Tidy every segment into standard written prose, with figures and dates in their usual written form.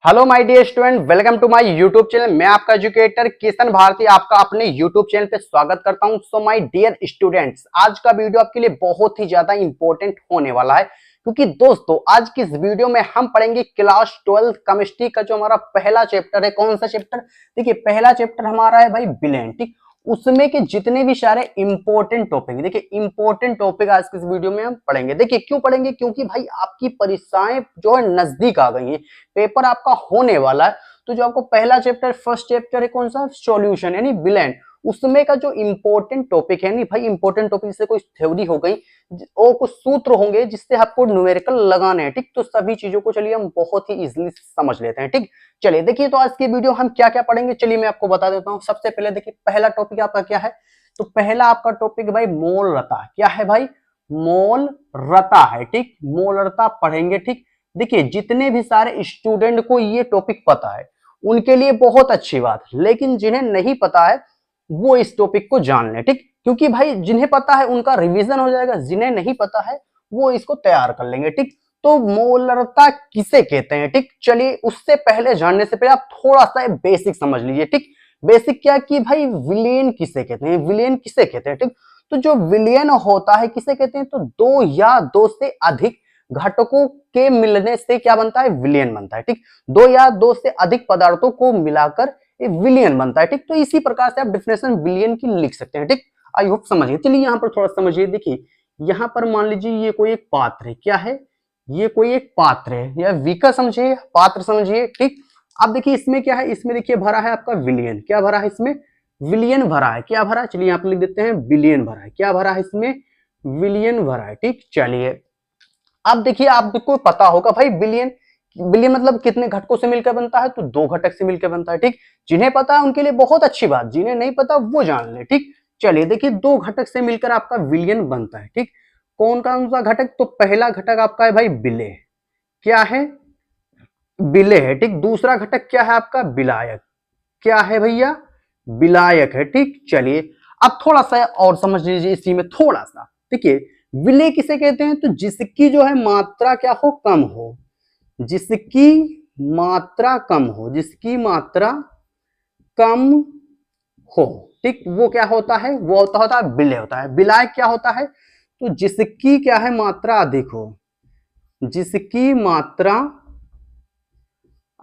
Hello my dear student, welcome to my YouTube channel. मैं आपका educator Kishan Bharti आपका अपने यूट्यूब चैनल पे स्वागत करता हूं। सो माय डियर स्टूडेंट्स, आज का वीडियो आपके लिए बहुत ही ज्यादा इंपॉर्टेंट होने वाला है, क्योंकि दोस्तों आज की इस वीडियो में हम पढ़ेंगे क्लास 12 केमिस्ट्री का जो हमारा पहला चैप्टर है। कौन सा चैप्टर? देखिए, पहला चैप्टर हमारा है भाई विलेन। ठीक, उसमें के जितने भी सारे इंपॉर्टेंट टॉपिक, देखिए इंपॉर्टेंट टॉपिक आज के इस वीडियो में हम पढ़ेंगे। देखिए क्यों पढ़ेंगे? क्योंकि भाई आपकी परीक्षाएं जो है नजदीक आ गई हैं, पेपर आपका होने वाला है। तो जो आपको पहला चैप्टर, फर्स्ट चैप्टर है कौन सा? सॉल्यूशन यानी विलेन। उसमें का जो इंपॉर्टेंट टॉपिक है, नहीं भाई इंपॉर्टेंट टॉपिक से कोई थ्योरी हो गई और कुछ सूत्र होंगे जिससे आपको न्यूमेरिकल लगाने हैं। ठीक, तो सभी चीजों को चलिए हम बहुत ही इजीली समझ लेते हैं। ठीक, चलिए देखिए तो आज की वीडियो हम क्या क्या पढ़ेंगे, चलिए मैं आपको बता देता हूं। सबसे पहले देखिए पहला टॉपिक आपका क्या है, तो पहला आपका टॉपिक भाई मोलरता। क्या है भाई? मोलरता है। ठीक, मोलरता पढ़ेंगे। ठीक, देखिए जितने भी सारे स्टूडेंट को ये टॉपिक पता है उनके लिए बहुत अच्छी बात, लेकिन जिन्हें नहीं पता है वो इस टॉपिक को जान लें। ठीक, क्योंकि भाई जिन्हें पता है उनका रिवीजन हो जाएगा, जिन्हें नहीं पता है वो इसको तैयार कर लेंगे। ठीक, तो मोलरता किसे कहते हैं? ठीक, चलिए उससे पहले जानने से पहले आप थोड़ा सा बेसिक समझ लीजिए। ठीक, बेसिक क्या कि भाई विलेन किसे कहते हैं, विलेन किसे कहते हैं? ठीक, तो जो विलेन होता है किसे कहते हैं, तो दो या दो से अधिक घटकों के मिलने से क्या बनता है? विलेन बनता है। ठीक, दो या दो से अधिक पदार्थों को मिलाकर विलियन बनता है। ठीक, तो इसी प्रकार से आप डेफिनेशन विलियन की लिख सकते हैं। ठीक, आई होप समझिए। चलिए यहाँ पर थोड़ा समझिए। देखिए यहाँ पर मान लीजिए ये कोई एक पात्र है। क्या है? ये कोई एक पात्र है, या विका समझिए, पात्र समझिए। ठीक, अब देखिए इसमें क्या है, इसमें देखिए भरा है आपका विलियन। क्या भरा है इसमें? विलियन भरा है। क्या भरा है? चलिए यहाँ पर लिख देते हैं विलियन भरा है। क्या भरा है इसमें? विलियन भरा है। ठीक, चलिए अब देखिए आपको पता होगा भाई विलियन, विलियन मतलब कितने घटकों से मिलकर बनता है, तो दो घटक से मिलकर बनता है। ठीक, जिन्हें पता है उनके लिए बहुत अच्छी बात, जिन्हें नहीं पता वो जान ले। ठीक, चलिए देखिए दो घटक से मिलकर आपका विलियन बनता है। ठीक, कौन कौन सा घटक? तो पहला घटक आपका है भाई विलेय। क्या है? विलेय है। ठीक, दूसरा घटक क्या है आपका? विलायक। क्या है भैया? विलायक है। ठीक, चलिए अब थोड़ा सा और समझ लीजिए इसी में थोड़ा सा। देखिए विलेय किसे कहते हैं, तो जिसकी जो है मात्रा क्या हो? कम हो। जिसकी मात्रा कम हो, जिसकी मात्रा कम हो। ठीक, वो क्या होता है? वो होता है विलेय होता है। विलायक क्या होता है? तो जिसकी क्या है? मात्रा अधिक हो। जिसकी मात्रा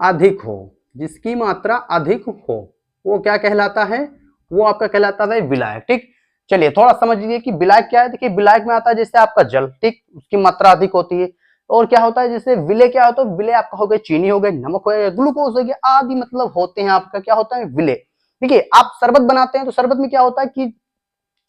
अधिक हो, जिसकी मात्रा अधिक हो वो क्या कहलाता है? वो आपका कहलाता है विलायक। ठीक, चलिए थोड़ा समझ लीजिए कि विलायक क्या है। देखिए विलायक में आता है जैसे आपका जल। ठीक, उसकी मात्रा अधिक होती है। और क्या होता है जैसे विलेय, क्या होता है? विलेय आपका हो गया चीनी, हो गया नमक, हो गया ग्लूकोज, हो गया आदि, मतलब होते हैं आपका क्या होता है? विलेय। देखिए आप शरबत बनाते हैं तो शरबत में क्या होता है कि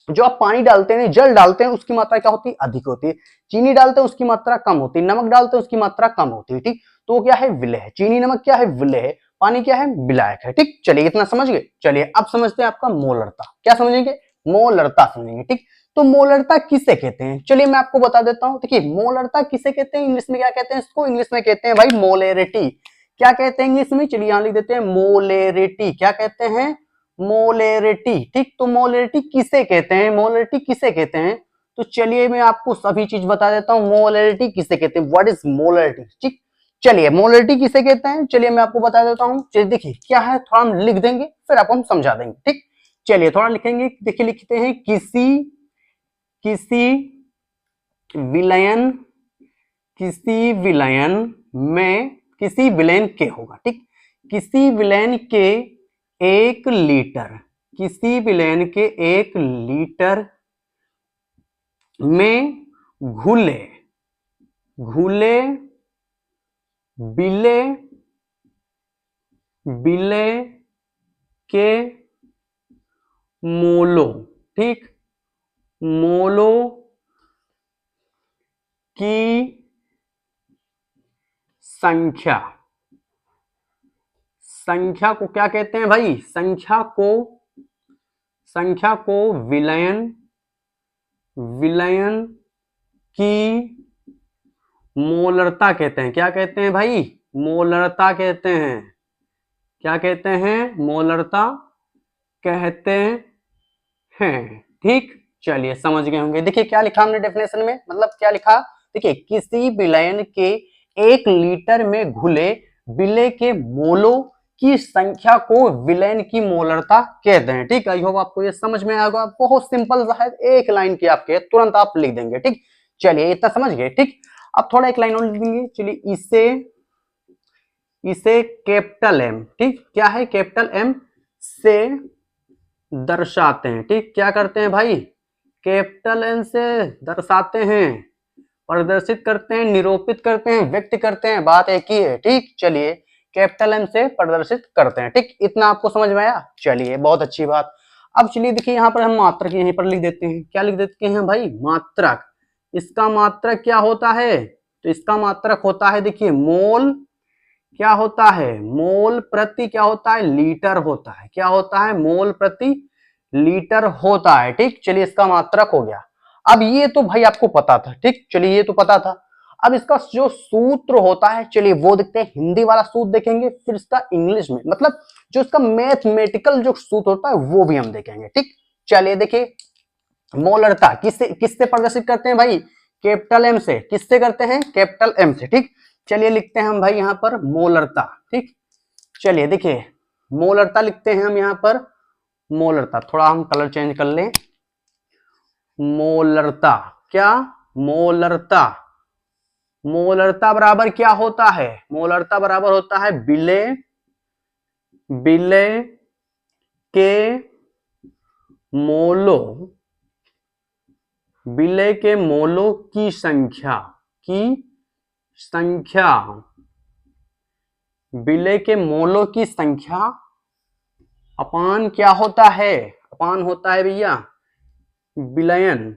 जो आप पानी डालते हैं, जल डालते हैं, उसकी मात्रा क्या होती है? अधिक होती है। चीनी डालते हैं उसकी मात्रा कम होती है। नमक डालते हैं उसकी मात्रा कम होती है। ठीक, तो वो क्या है? विलेय है। चीनी नमक क्या है? विलेय है। पानी क्या है? विलायक है। ठीक, चलिए इतना समझ गए। चलिए अब समझते हैं आपका मोलरता। क्या समझेंगे? मोलरता समझेंगे। ठीक, तो मोलरता किसे कहते हैं, चलिए मैं आपको बता देता हूं। देखिए मोलरता किसे कहते हैं, इंग्लिश में क्या कहते हैं इसको? इंग्लिश में कहते हैं भाई मोलेरिटी। क्या कहते हैं इंग्लिश में? चलिए यहां लिख देते हैं मोलेरिटी। क्या कहते हैं? मोलेरिटी। ठीक, तो मोलेरिटी किसे कहते हैं, मोलेरिटी किसे कहते हैं? तो चलिए मैं आपको सभी चीज बता देता हूं। मोलेरिटी किसे कहते हैं, व्हाट इज मोलेरिटी? ठीक, चलिए मोलेरिटी किसे कहते हैं, चलिए मैं आपको बता देता हूं। चलिए देखिए क्या है, थोड़ा हम लिख देंगे फिर आपको हम समझा देंगे। ठीक, चलिए थोड़ा लिखेंगे। देखिए लिखते हैं किसी किसी विलयन, किसी विलयन में, किसी विलयन के होगा। ठीक, किसी विलयन के 1 लीटर, किसी विलयन के 1 लीटर में घुले घुले विलेय विलेय के मोलों, ठीक, मोलों की संख्या, संख्या को क्या कहते हैं भाई? संख्या को विलयन विलयन की मोलरता कहते हैं। क्या कहते हैं भाई? मोलरता कहते हैं। क्या कहते हैं? मोलरता कहते हैं। ठीक, चलिए समझ गए होंगे। देखिए क्या लिखा हमने डेफिनेशन में, मतलब क्या लिखा? देखिए किसी विलयन के 1 लीटर में घुले विलय के मोलों की संख्या को विलयन की मोलरता कहते हैं। ठीक, आई होप आपको ये समझ में आएगा। बहुत सिंपल सा है, एक लाइन की आपके तुरंत आप लिख देंगे। ठीक, चलिए इतना समझ गए। ठीक, अब थोड़ा एक लाइन और लिख देंगे। चलिए इसे कैपिटल एम, ठीक, क्या है, कैपिटल एम से दर्शाते हैं। ठीक, क्या करते हैं भाई, कैपिटल एम से दर्शाते हैं, प्रदर्शित करते हैं, निरूपित करते हैं, व्यक्त करते हैं, बात एक ही है। ठीक, चलिए कैपिटल एम से प्रदर्शित करते हैं। ठीक, इतना आपको समझ में आया। चलिए बहुत अच्छी बात। अब चलिए देखिए यहाँ पर हम मात्रक यहीं पर लिख देते हैं। क्या लिख देते हैं भाई, मात्रक। इसका मात्रक क्या होता है, तो इसका मात्रक होता है, देखिए मोल, क्या होता है, मोल प्रति क्या होता है, लीटर होता है। क्या होता है, मोल प्रति लीटर होता है। ठीक, चलिए इसका मात्रक हो गया। अब ये तो भाई आपको पता था। ठीक, चलिए ये तो पता था। अब इसका जो सूत्र होता है, चलिए वो देखते हैं। हिंदी वाला सूत्र देखेंगे, फिर इसका इंग्लिश में, मतलब जो इसका मैथमेटिकल जो सूत्र होता है वो भी हम देखेंगे। ठीक, चलिए देखिए, मोलरता किससे किससे प्रदर्शित करते हैं भाई, कैपिटल एम से। किससे करते हैं, कैपिटल एम से। ठीक, चलिए लिखते हैं हम भाई यहाँ पर मोलरता। ठीक, चलिए देखिए मोलरता लिखते हैं हम यहाँ पर, मोलरता। थोड़ा हम कलर चेंज कर लें। मोलरता, क्या, मोलरता। मोलरता बराबर क्या होता है, मोलरता बराबर होता है विलय के मोलों, विलय के मोलों की संख्या, विलय के मोलों की संख्या अपान क्या होता है, अपान होता है भैया विलयन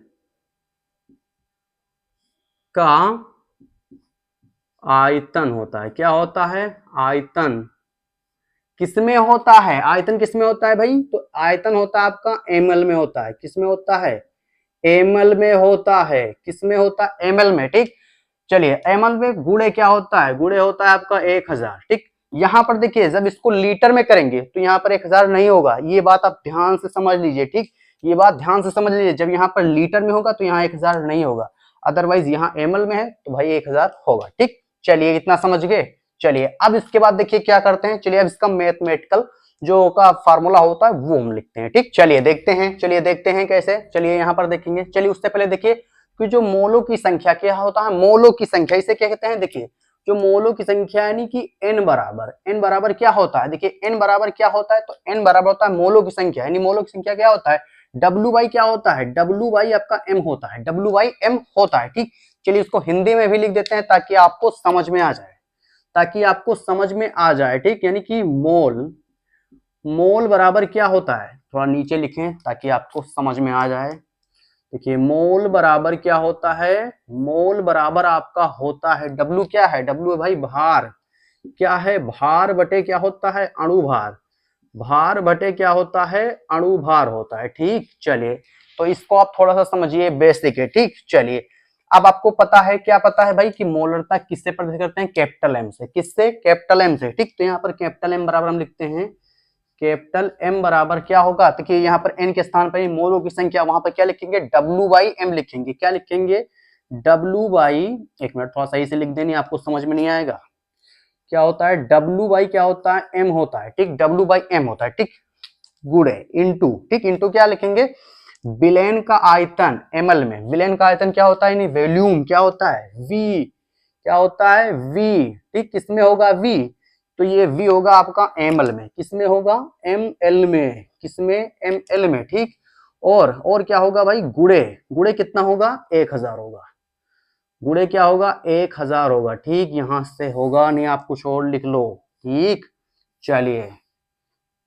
का आयतन होता है। क्या होता है, आयतन। किसमें होता है, आयतन किसमें होता है भाई, तो आयतन होता है आपका ml में होता है। किसमें होता है, ml में होता है। किसमें होता है, ml में। ठीक, चलिए ml में गुणे क्या होता है, गुणे होता है आपका 1000। ठीक, यहाँ पर देखिए जब इसको लीटर में करेंगे तो यहाँ पर 1000 नहीं होगा। ये बात आप ध्यान से समझ लीजिए। ठीक, ये बात ध्यान से समझ लीजिए। जब यहाँ पर लीटर में होगा तो यहाँ 1000 नहीं होगा, अदरवाइज यहाँ ml में है तो भाई 1000 होगा। ठीक, चलिए इतना समझ गए। चलिए अब इसके बाद देखिए क्या करते हैं। चलिए अब इसका मैथमेटिकल जो का फार्मूला होता है वो हम लिखते हैं। ठीक, चलिए देखते हैं, चलिए देखते हैं कैसे। चलिए यहाँ पर देखेंगे। चलिए उससे पहले देखिए कि जो मोलों की संख्या क्या होता है, मोलों की संख्या इसे क्या कहते हैं। देखिए जो मोलों की संख्या यानी कि n बराबर क्या होता है, देखिए n बराबर क्या होता है, तो n बराबर होता है मोलों की संख्या, यानी मोलों की संख्या क्या होता है, W बाई क्या होता है, W बाई आपका m होता है, W बाई m होता है। ठीक, चलिए इसको हिंदी में भी लिख देते हैं ताकि आपको समझ में आ जाए, ताकि आपको समझ में आ जाए। ठीक, यानी कि मोल बराबर क्या होता है, थोड़ा नीचे लिखें ताकि आपको समझ में आ जाए। देखिए मोल बराबर क्या होता है, मोल बराबर आपका होता है W, क्या है, W भाई भार, क्या है, भार बटे क्या होता है, अणुभार, भार बटे क्या होता है, अणुभार होता है। ठीक, चलिए तो इसको आप थोड़ा सा समझिए, बेसिक है। ठीक, चलिए अब आपको पता है, क्या पता है भाई कि मोलरता किससे प्रदर्शित करते हैं, कैपिटल एम से। किससे, कैपिटल एम से। ठीक, तो यहाँ पर कैपिटल एम बराबर हम लिखते हैं, कैपिटल एम बराबर क्या होगा, देखिए यहाँ पर एन के स्थान पर मोलों की संख्या, वहां पर क्या लिखेंगे, W बाई एम लिखेंगे। क्या लिखेंगे, W बाई, एक मिनट थोड़ा सही से लिख देनी, आपको समझ में नहीं आएगा। क्या होता है, W बाई क्या होता है, M होता है। ठीक, W बाई M होता है। ठीक, गुणे इंटू, ठीक, इंटू क्या लिखेंगे, विलयन का आयतन ml में, विलयन का आयतन क्या होता है, यानी वॉल्यूम क्या होता है, V, क्या होता है, V। ठीक, किसमें होगा V, तो ये V होगा आपका ml में। किसमें होगा, ml में। किसमें, ml में। ठीक, और क्या होगा भाई, गुणे, गुणे कितना होगा, 1000 होगा। गुणे क्या होगा, 1000 होगा। ठीक, यहां से होगा नहीं, आप कुछ और लिख लो। ठीक, चलिए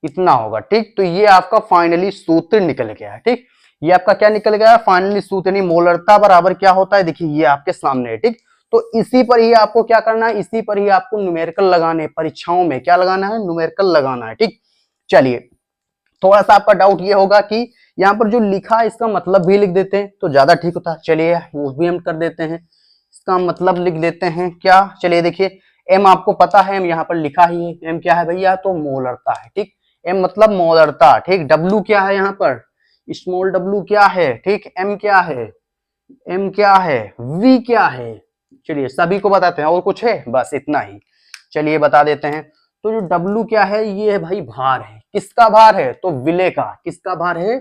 इतना होगा। ठीक, तो ये आपका फाइनली सूत्र निकल गया है। ठीक, ये आपका क्या निकल गया है, फाइनली सूत्र, यानी मोलरता बराबर क्या होता है, देखिए ये आपके सामने है। ठीक, तो इसी पर ही आपको क्या करना है, इसी पर ही आपको न्यूमेरिकल लगाने, परीक्षाओं में क्या लगाना है, न्यूमेरिकल लगाना है। ठीक, चलिए थोड़ा सा आपका डाउट ये होगा कि यहाँ पर जो लिखा है इसका मतलब भी लिख देते हैं तो ज्यादा ठीक होता है। चलिए वो भी हम कर देते हैं, इसका मतलब लिख देते हैं क्या। चलिए देखिए एम आपको पता है, एम यहाँ पर लिखा ही है। एम क्या है भैया, तो मोलरता है। ठीक, एम मतलब मोलरता। ठीक, डब्लू क्या है यहाँ पर, स्मॉल डब्लू क्या है। ठीक, एम क्या है, एम क्या है, वी क्या है। चलिए सभी को बताते हैं, और कुछ है, बस इतना ही। चलिए बता देते हैं। तो जो W क्या है, ये है भाई भार है। किसका भार है, तो विलेय का। किसका भार है,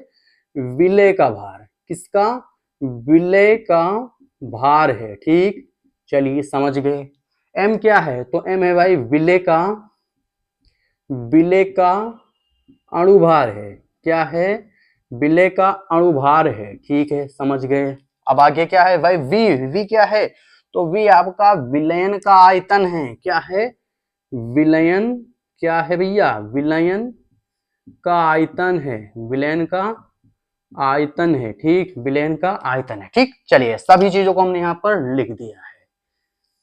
विलेय का भार। किसका, विलेय का भार है। ठीक, चलिए समझ गए। M क्या है, तो M है भाई विलेय का, विलेय का अणुभार है। क्या है, विलेय का अणुभार है। ठीक है, समझ गए। अब आगे क्या है भाई, V क्या है, तो V आपका विलयन का आयतन है। क्या है, विलयन, क्या है भैया, विलयन का आयतन है। विलयन का आयतन है। ठीक, विलयन का आयतन है। ठीक, चलिए सभी चीजों को हमने यहाँ पर लिख दिया है।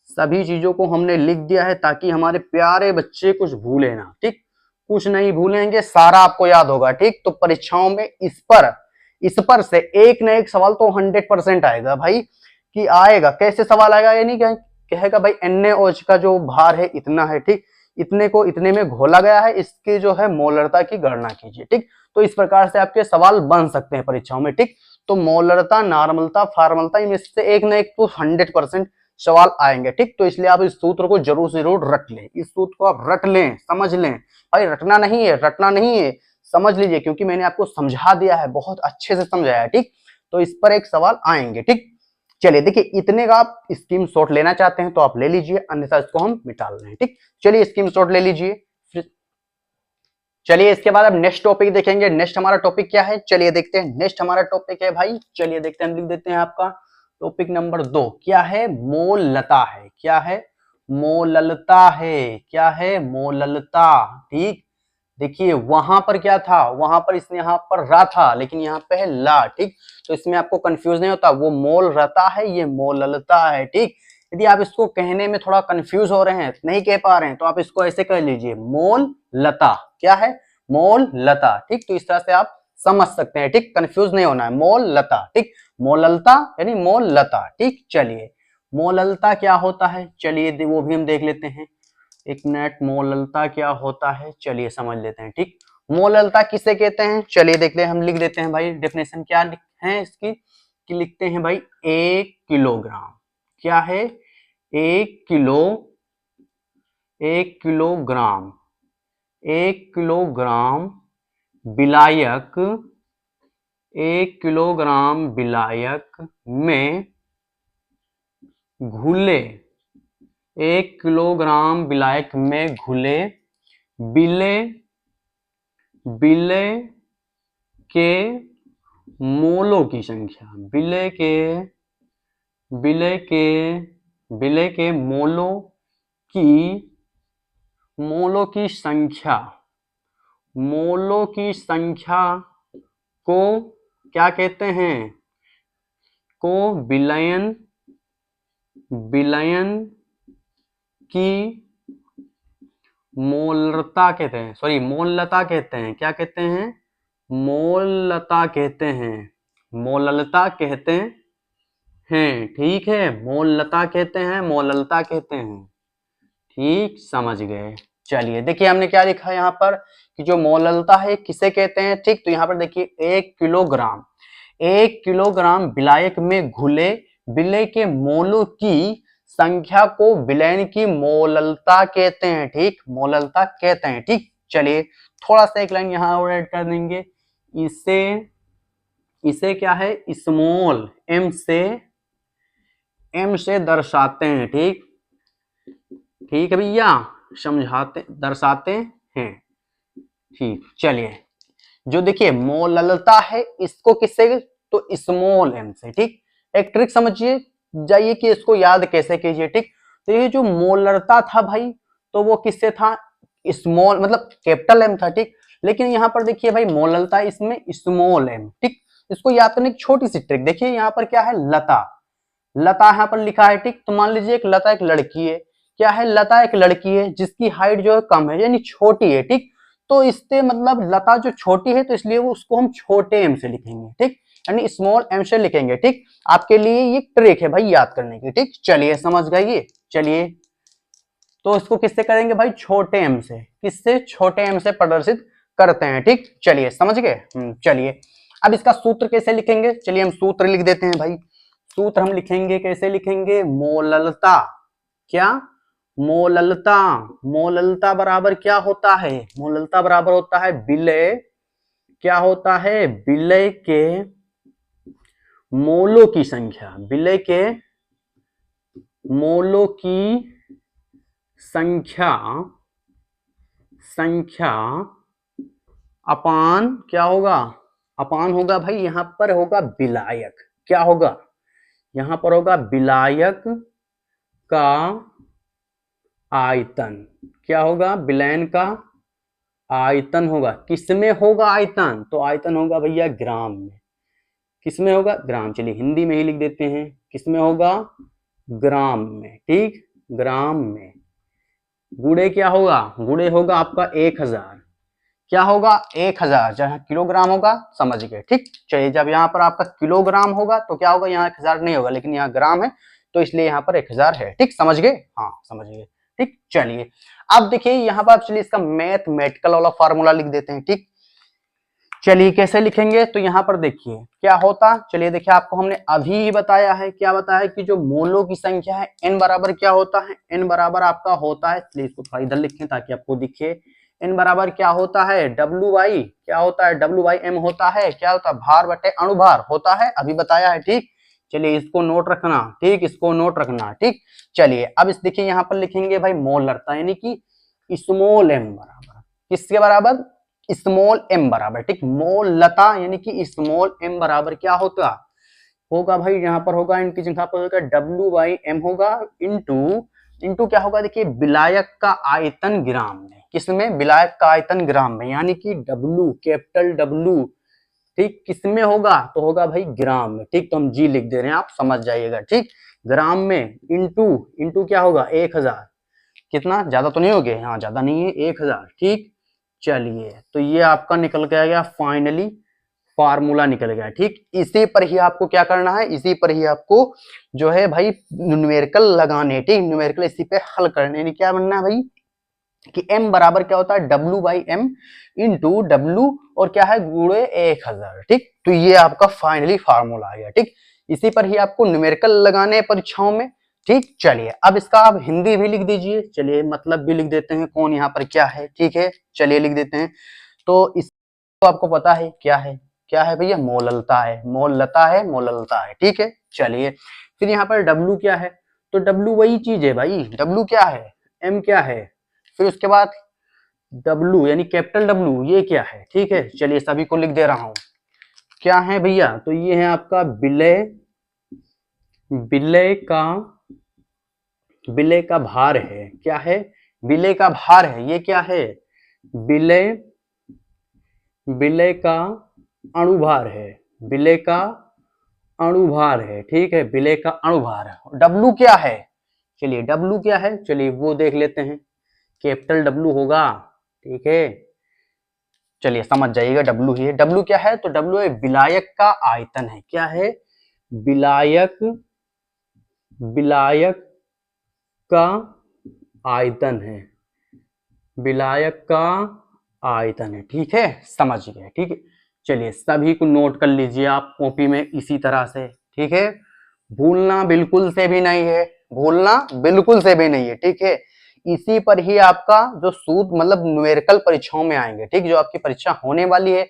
सभी चीजों को हमने लिख दिया है ताकि हमारे प्यारे बच्चे कुछ भूले ना। ठीक, कुछ नहीं भूलेंगे, सारा आपको याद होगा। ठीक, तो परीक्षाओं में इस पर से एक न एक सवाल तो 100% आएगा भाई, कि आएगा। कैसे सवाल आएगा, ये नहीं कहेगा भाई NaOH का जो भार है इतना है। ठीक, इतने को इतने में घोला गया है, इसके जो है मोलरता की गणना कीजिए। ठीक, तो इस प्रकार से आपके सवाल बन सकते हैं परीक्षाओं में। ठीक, तो मोलरता, नॉर्मलता, फॉर्मलता, इनमें से एक न एक तो 100% सवाल आएंगे। ठीक, तो इसलिए आप इस सूत्र को जरूर रट लें। इस सूत्र को आप रट लें, समझ लें भाई। रटना नहीं है, रटना नहीं है, समझ लीजिए, क्योंकि मैंने आपको समझा दिया है, बहुत अच्छे से समझाया है। ठीक, तो इस पर एक सवाल आएंगे। ठीक, चलिए देखिए, इतने का आप स्कीम शॉट लेना चाहते हैं तो आप ले लीजिए, अन्यथा इसको हम मिटा रहे हैं। ठीक, चलिए स्कीम शॉट ले लीजिए। चलिए इसके बाद अब नेक्स्ट टॉपिक देखेंगे। नेक्स्ट हमारा टॉपिक क्या है, चलिए देखते हैं। नेक्स्ट हमारा टॉपिक है भाई, चलिए देखते हैं, लिख देते हैं आपका टॉपिक नंबर 2। क्या है, मोललता है। क्या है, मोललता है। क्या है, मोललता। ठीक, देखिए वहां पर क्या था, वहां पर इसने यहाँ पर रा था, लेकिन यहाँ पे है ला। ठीक, तो इसमें आपको कंफ्यूज नहीं होता, वो मोल रता है, ये मोललता है। ठीक, यदि आप इसको कहने में थोड़ा कंफ्यूज हो रहे हैं, नहीं कह पा रहे हैं, तो आप इसको ऐसे कह लीजिए, मोल लता। क्या है, मोल लता। ठीक, तो इस तरह से आप समझ सकते हैं। ठीक, कंफ्यूज नहीं होना है, मोल लता। ठीक, मोललता यानी मोल लता। ठीक, चलिए मोललता क्या होता है, चलिए वो भी हम देख लेते हैं। एक मिनट, मोललता क्या होता है, चलिए समझ लेते हैं। ठीक, मोललता किसे कहते हैं, चलिए देख ले, हम लिख देते हैं भाई। डेफिनेशन क्या है इसकी, कि लिखते हैं भाई 1 किलोग्राम। क्या है, 1 किलोग्राम, 1 किलोग्राम विलायक, 1 किलोग्राम विलायक में घुले, 1 किलोग्राम विलायक में घुले विलेय के मोलों की संख्या। विलेय के मोलों की संख्या को क्या कहते हैं, को विलयन की मोलरता कहते हैं, सॉरी मोललता कहते हैं। क्या कहते हैं, मोललता कहते हैं, मोललता कहते हैं। ठीक है, मोललता कहते हैं, मोललता कहते हैं। ठीक, समझ गए। चलिए देखिए, हमने क्या लिखा है यहाँ पर, कि जो मोललता है किसे कहते हैं। ठीक, तो यहाँ पर देखिए 1 किलोग्राम विलायक में घुले विलेय के मोलों की संख्या को विलयन की मोललता कहते हैं। ठीक, मोललता कहते हैं। ठीक, चलिए थोड़ा सा एक लाइन यहाँ और ऐड कर देंगे। इसे क्या है, स्मॉल m से दर्शाते हैं। ठीक, ठीक है भैया, समझाते दर्शाते हैं। ठीक, चलिए जो देखिए मोललता है, इसको किससे, तो स्मॉल m से। ठीक, एक ट्रिक समझिए जाइए कि इसको याद कैसे कीजिए। ठीक, तो ये जो मोलरता था भाई, तो वो किससे था, स्मॉल मतलब कैपिटल M था। ठीक, लेकिन यहाँ पर देखिए भाई मोललता, इसमें स्मॉल m। ठीक, इसको याद करने की छोटी सी ट्रिक देखिए, यहाँ पर क्या है, लता। लता यहाँ पर लिखा है। ठीक, तो मान लीजिए एक लता एक लड़की है। क्या है, लता एक लड़की है जिसकी हाइट जो है कम है, यानी छोटी है। ठीक, तो इससे मतलब लता जो छोटी है, तो इसलिए वो उसको हम छोटे m से लिखेंगे। ठीक, यानी स्मॉल m से लिखेंगे। ठीक, आपके लिए ये ट्रिक है भाई याद करने की। ठीक, चलिए समझ गए। चलिए तो इसको किससे करेंगे भाई, छोटे m से। किससे, छोटे m से प्रदर्शित करते हैं। ठीक, चलिए समझ गए। चलिए अब इसका सूत्र कैसे लिखेंगे, चलिए हम सूत्र लिख देते हैं भाई। सूत्र हम लिखेंगे, कैसे लिखेंगे, मोललता। क्या, मोललता। मोललता बराबर क्या होता है? मोललता बराबर होता है विलय, क्या होता है? विलय के मोलों की संख्या, विलय के मोलों की संख्या, संख्या अपान क्या होगा? अपान होगा भाई, यहां पर होगा विलायक, क्या होगा? यहां पर होगा विलायक का आयतन, क्या होगा? विलयन का आयतन होगा। किसमें होगा आयतन? तो आयतन होगा भैया ग्राम में। किसमें होगा? ग्राम। चलिए हिंदी में ही लिख देते हैं, किसमें होगा? ग्राम में, ठीक, ग्राम में। गुणे क्या होगा? गुणे होगा आपका 1000, क्या होगा? 1000, जहां किलोग्राम होगा, समझ गए, ठीक। चलिए जब यहाँ पर आपका किलोग्राम होगा तो क्या होगा? यहाँ 1000 नहीं होगा, लेकिन यहाँ ग्राम है तो इसलिए यहाँ पर 1000 है, ठीक, समझ गए? हाँ समझ गए, ठीक। चलिए अब देखिए यहाँ पर, चलिए इसका मैथमेटिकल वाला फार्मूला लिख देते हैं, ठीक। चलिए कैसे लिखेंगे? तो यहाँ पर देखिए क्या होता, चलिए देखिए आपको हमने अभी ही बताया है, क्या बताया कि जो मोलों की संख्या है n बराबर क्या होता है? n बराबर आपका होता है, चलिए इसको थोड़ा इधर लिखें ताकि आपको दिखे। n बराबर क्या होता है? W बाई, क्या होता है? W बाई m होता है, क्या होता है? भार बटे अणुभार होता है, अभी बताया है, ठीक। चलिए इसको नोट रखना, ठीक, इसको नोट रखना, ठीक। चलिए अब इस देखिए यहाँ पर लिखेंगे भाई मोलरता, यानी कि स्मॉल m बराबर किसके बराबर? स्मॉल m बराबर, ठीक। मोललता यानी कि स्मॉल m बराबर क्या होगा? होगा भाई यहाँ पर होगा, इनकी जगह पर होगा W बाई m होगा, इंटू क्या होगा? देखिए विलायक का आयतन ग्राम में, किसमें? विलायक का आयतन ग्राम में, यानी कि W, कैपिटल W, ठीक, किसमें होगा? तो होगा भाई ग्राम में, ठीक। तो हम जी लिख दे रहे हैं, आप समझ जाइएगा, ठीक। ग्राम में इंटू क्या होगा? 1000, कितना? ज्यादा तो नहीं हो गया? हाँ ज्यादा नहीं है, 1000, ठीक। चलिए तो ये आपका निकल के आ गया फाइनली, फार्मूला निकल गया, ठीक। इसी पर ही आपको क्या करना है? इसी पर ही आपको जो है भाई न्यूमेरिकल लगाने, ठीक, न्यूमेरिकल इसी पे हल करने, यानी क्या बनना है भाई कि m बराबर क्या होता है? W by M into W, और क्या है? गुणे 1000, ठीक। तो ये आपका फाइनली फार्मूला आ गया, ठीक। इसी पर ही आपको न्यूमेरिकल लगाने परीक्षाओं में, ठीक। चलिए अब इसका आप हिंदी भी लिख दीजिए, चलिए मतलब भी लिख देते हैं, कौन यहाँ पर क्या है, ठीक है। चलिए लिख देते हैं, तो इसको आपको पता है क्या है? क्या है भैया? मोललता है, मोललता है, मोललता है, ठीक है। चलिए फिर यहाँ पर W क्या है? तो W वही चीज है भाई, W क्या है? M क्या है? फिर उसके बाद W यानी कैपिटल W, ये क्या है? ठीक है, चलिए सभी को लिख दे रहा हूं, क्या है भैया? तो ये है आपका विलय, विलय का, विलय का भार है, क्या है? विलय का भार है, ये क्या है? विलय, विलय का अणुभार है, विलय का अणुभार है, ठीक है, विलय का अणुभार है। W क्या है? चलिए W क्या है? चलिए वो देख लेते हैं, कैपिटल W होगा, ठीक है। चलिए समझ जाइएगा, W ही है। W क्या है? तो W है विलायक का आयतन है, क्या है? विलायक, विलायक का आयतन है, विलायक का आयतन है, ठीक है, समझ गए, ठीक है। चलिए सभी को नोट कर लीजिए आप कॉपी में इसी तरह से, ठीक है। भूलना बिल्कुल से भी नहीं है, भूलना बिल्कुल से भी नहीं है, ठीक है। इसी पर ही आपका जो सूत्र मतलब न्यूमेरिकल परीक्षाओं में आएंगे, ठीक, जो आपकी परीक्षा होने वाली है।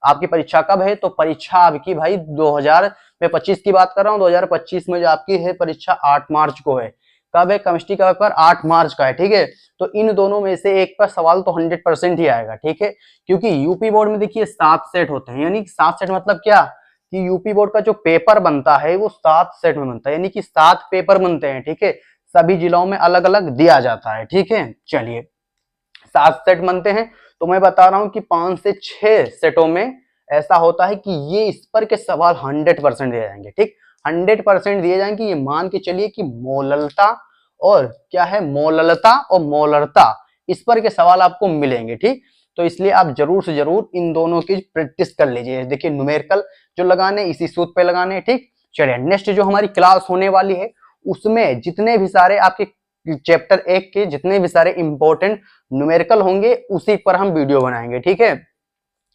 आपकी परीक्षा कब है? तो परीक्षा आपकी भाई 2025 की बात कर रहा हूँ, 2025 में जो आपकी है परीक्षा 8 मार्च को है। कब है? केमिस्ट्री का पेपर 8 मार्च का है, ठीक है। तो इन दोनों में से एक पर सवाल तो 100% ही आएगा, ठीक है। क्योंकि यूपी बोर्ड में देखिए 7 सेट होते हैं, यानी 7 सेट मतलब क्या कि यूपी बोर्ड का जो पेपर बनता है वो 7 सेट में बनता है, यानी कि 7 पेपर बनते हैं, ठीक है। सभी जिलों में अलग अलग दिया जाता है, ठीक है। चलिए 7 सेट बनते हैं, तो मैं बता रहा हूं कि 5 से 6 सेटों में ऐसा होता है कि ये इस पर के सवाल 100% दिए जाएंगे, ठीक, 100% दिए जाएंगे। ये मान के चलिए कि मोललता और क्या है? मोललता और मोलरता, इस पर के सवाल आपको मिलेंगे, ठीक। तो इसलिए आप जरूर से जरूर इन दोनों की प्रैक्टिस कर लीजिए। देखिए न्यूमेरिकल जो लगाने इसी सूत्र पे लगाने, ठीक। चलिए नेक्स्ट जो हमारी क्लास होने वाली है उसमें जितने भी सारे आपके चैप्टर 1 के जितने भी सारे इंपॉर्टेंट न्यूमेरिकल होंगे उसी पर हम वीडियो बनाएंगे, ठीक है।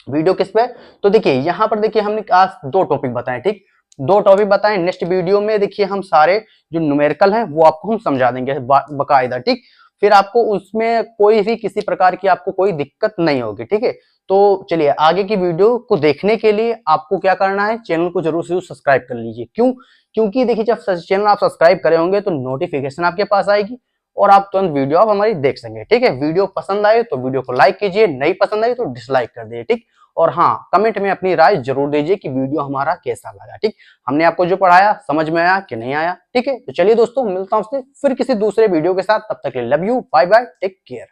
वीडियो किस पे? तो देखिए यहाँ पर देखिए हमने आज 2 टॉपिक बताए, ठीक। दो टॉपिक बताएं। नेक्स्ट वीडियो में देखिए हम सारे जो न्यूमेरिकल हैं वो आपको हम समझा देंगे बकायदा, ठीक। फिर आपको उसमें कोई भी किसी प्रकार की आपको कोई दिक्कत नहीं होगी, ठीक है। तो चलिए आगे की वीडियो को देखने के लिए आपको क्या करना है, चैनल को जरूर से सब्सक्राइब कर लीजिए। क्यों? क्योंकि देखिए जब चैनल आप सब्सक्राइब करे होंगे तो नोटिफिकेशन आपके पास आएगी और आप तुरंत वीडियो आप हमारी देख सकेंगे, ठीक है। वीडियो पसंद आए तो वीडियो को लाइक कीजिए, नहीं पसंद आई तो डिसलाइक कर दीजिए, ठीक। और हाँ, कमेंट में अपनी राय जरूर दीजिए कि वीडियो हमारा कैसा लगा, ठीक। हमने आपको जो पढ़ाया समझ में आया कि नहीं आया, ठीक है। तो चलिए दोस्तों, मिलता हूं आपसे फिर किसी दूसरे वीडियो के साथ। तब तक के लिए love you, bye bye, take care.